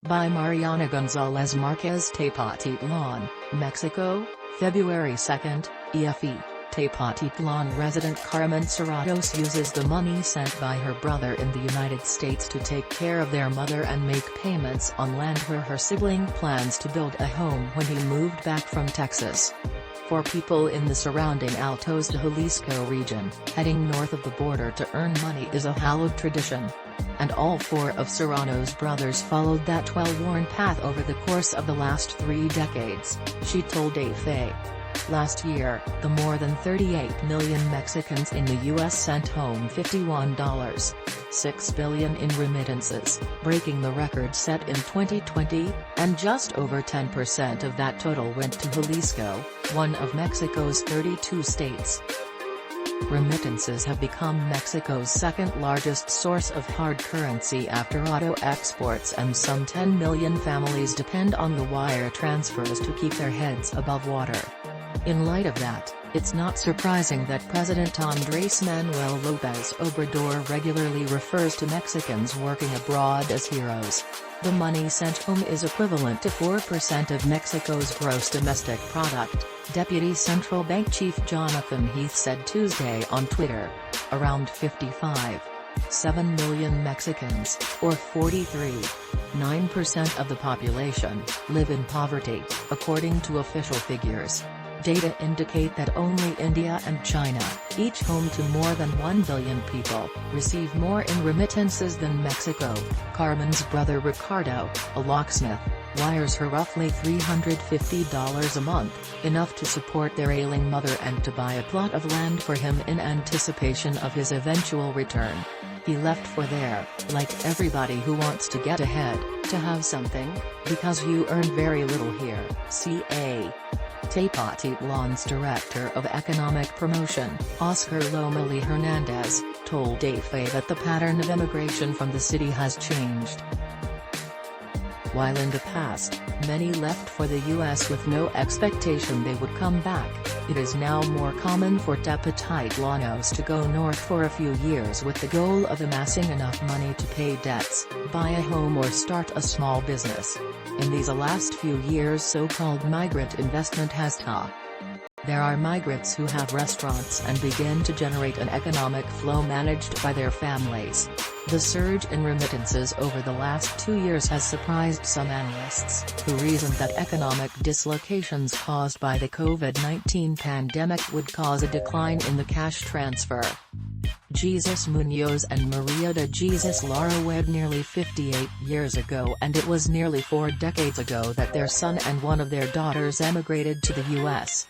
By Mariana Gonzalez Marquez. Tepatitlan, Mexico, February 2, EFE. Tepatitlan resident Carmen Serratos uses the money sent by her brother in the United States to take care of their mother and make payments on land where her sibling plans to build a home when he moved back from Texas. For people in the surrounding Altos de Jalisco region, heading north of the border to earn money is a hallowed tradition. And all four of Serrano's brothers followed that well-worn path over the course of the last 3 decades, she told AFE. Last year, the more than 38 million Mexicans in the U.S. sent home $51.6 billion in remittances, breaking the record set in 2020, and just over 10% of that total went to Jalisco, one of Mexico's 32 states. Remittances have become Mexico's second-largest source of hard currency after auto exports, and some 10 million families depend on the wire transfers to keep their heads above water. In light of that, it's not surprising that President Andrés Manuel López Obrador regularly refers to Mexicans working abroad as heroes. The money sent home is equivalent to 4% of Mexico's gross domestic product, Deputy Central Bank Chief Jonathan Heath said Tuesday on Twitter. Around 55.7 million Mexicans, or 43.9% of the population, live in poverty, according to official figures. Data indicate that only India and China, each home to more than 1 billion people, receive more in remittances than Mexico. Carmen's brother Ricardo, a locksmith, wires her roughly $350 a month, enough to support their ailing mother and to buy a plot of land for him in anticipation of his eventual return. He left for there, like everybody who wants to get ahead, to have something, because you earn very little here, ca. Tepatitlan's Director of Economic Promotion, Oscar Lomeli Hernandez, told AFE that the pattern of immigration from the city has changed. While in the past, many left for the U.S. with no expectation they would come back, it is now more common for Tepatitlanos to go north for a few years with the goal of amassing enough money to pay debts, buy a home or start a small business. In these last few years, so-called migrant investment has ta. There are migrants who have restaurants and begin to generate an economic flow managed by their families. The surge in remittances over the last 2 years has surprised some analysts, who reasoned that economic dislocations caused by the COVID-19 pandemic would cause a decline in the cash transfer. Jesus Munoz and Maria de Jesus Lara wed nearly 58 years ago, and it was nearly 4 decades ago that their son and one of their daughters emigrated to the U.S.